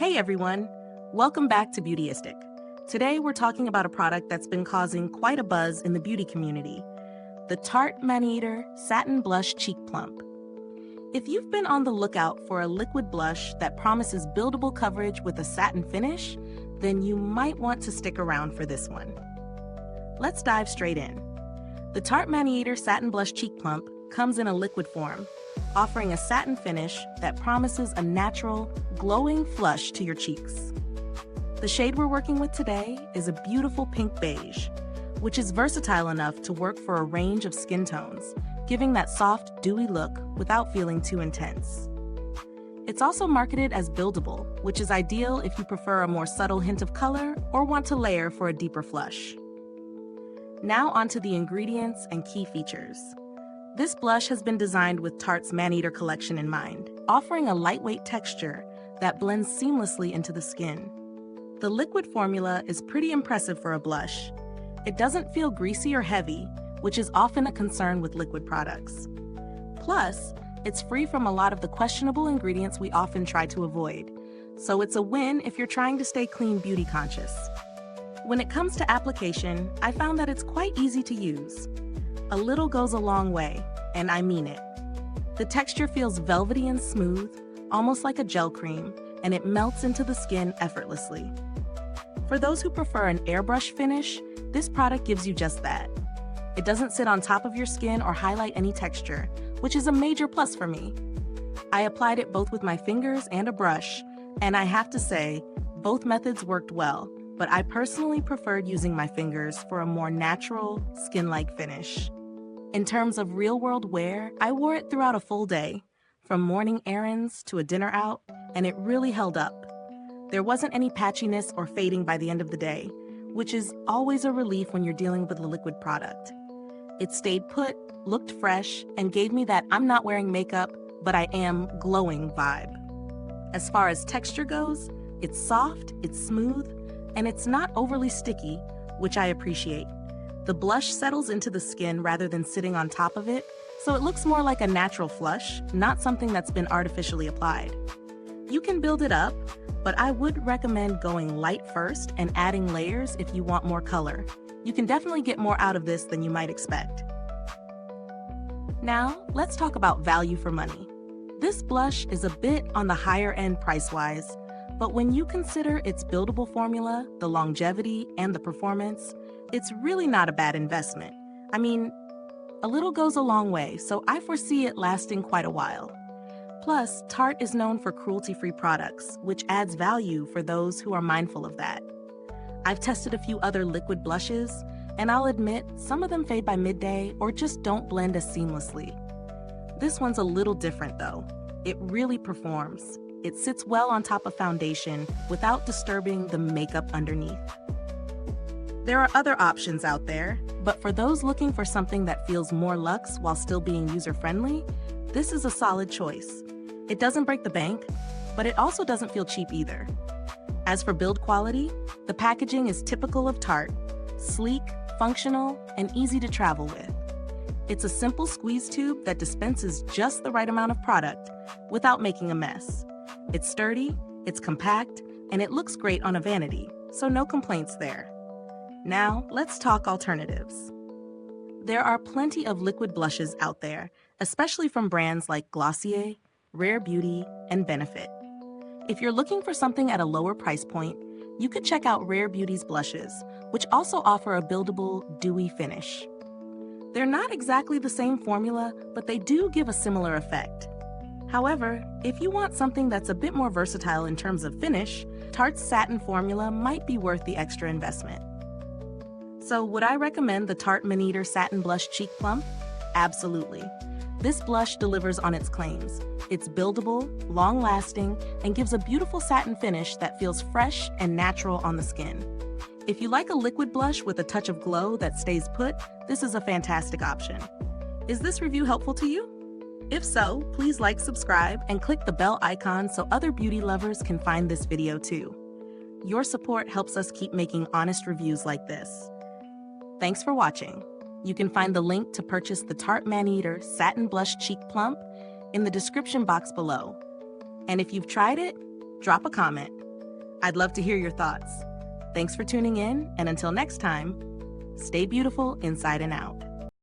Hey everyone, welcome back to Beautyistic. Today we're talking about a product that's been causing quite a buzz in the beauty community, the Tarte Maneater Satin Blush Cheek Plump. If you've been on the lookout for a liquid blush that promises buildable coverage with a satin finish, then you might want to stick around for this one. Let's dive straight in. The Tarte Maneater Satin Blush Cheek Plump comes in a liquid form, offering a satin finish that promises a natural, glowing flush to your cheeks. The shade we're working with today is a beautiful pink beige, which is versatile enough to work for a range of skin tones, giving that soft, dewy look without feeling too intense. It's also marketed as Buildable, which is ideal if you prefer a more subtle hint of color or want to layer for a deeper flush. Now onto the ingredients and key features. This blush has been designed with Tarte's Maneater collection in mind, offering a lightweight texture that blends seamlessly into the skin. The liquid formula is pretty impressive for a blush. It doesn't feel greasy or heavy, which is often a concern with liquid products. Plus, it's free from a lot of the questionable ingredients we often try to avoid, so it's a win if you're trying to stay clean beauty conscious. When it comes to application, I found that it's quite easy to use. A little goes a long way, and I mean it. The texture feels velvety and smooth, almost like a gel cream, and it melts into the skin effortlessly. For those who prefer an airbrush finish, this product gives you just that. It doesn't sit on top of your skin or highlight any texture, which is a major plus for me. I applied it both with my fingers and a brush, and I have to say, both methods worked well, but I personally preferred using my fingers for a more natural, skin-like finish. In terms of real-world wear, I wore it throughout a full day, from morning errands to a dinner out, and it really held up. There wasn't any patchiness or fading by the end of the day, which is always a relief when you're dealing with a liquid product. It stayed put, looked fresh, and gave me that I'm not wearing makeup, but I am glowing vibe. As far as texture goes, it's soft, it's smooth, and it's not overly sticky, which I appreciate. The blush settles into the skin rather than sitting on top of it, so it looks more like a natural flush, not something that's been artificially applied. You can build it up, but I would recommend going light first and adding layers if you want more color. You can definitely get more out of this than you might expect. Now, let's talk about value for money. This blush is a bit on the higher end price-wise, but when you consider its buildable formula, the longevity, and the performance, it's really not a bad investment. I mean, a little goes a long way, so I foresee it lasting quite a while. Plus, Tarte is known for cruelty-free products, which adds value for those who are mindful of that. I've tested a few other liquid blushes, and I'll admit, some of them fade by midday or just don't blend as seamlessly. This one's a little different though. It really performs. It sits well on top of foundation without disturbing the makeup underneath. There are other options out there, but for those looking for something that feels more luxe while still being user-friendly, this is a solid choice. It doesn't break the bank, but it also doesn't feel cheap either. As for build quality, the packaging is typical of Tarte, sleek, functional, and easy to travel with. It's a simple squeeze tube that dispenses just the right amount of product without making a mess. It's sturdy, it's compact, and it looks great on a vanity, so no complaints there. Now, let's talk alternatives. There are plenty of liquid blushes out there, especially from brands like Glossier, Rare Beauty, and Benefit. If you're looking for something at a lower price point, you could check out Rare Beauty's blushes, which also offer a buildable, dewy finish. They're not exactly the same formula, but they do give a similar effect. However, if you want something that's a bit more versatile in terms of finish, Tarte's satin formula might be worth the extra investment. So would I recommend the Tarte Maneater Satin Blush Cheek Plump? Absolutely. This blush delivers on its claims. It's buildable, long-lasting, and gives a beautiful satin finish that feels fresh and natural on the skin. If you like a liquid blush with a touch of glow that stays put, this is a fantastic option. Is this review helpful to you? If so, please like, subscribe, and click the bell icon so other beauty lovers can find this video too. Your support helps us keep making honest reviews like this. Thanks for watching. You can find the link to purchase the Tarte Maneater Satin Blush Cheek Plump in the description box below. And if you've tried it, drop a comment. I'd love to hear your thoughts. Thanks for tuning in, and until next time, stay beautiful inside and out.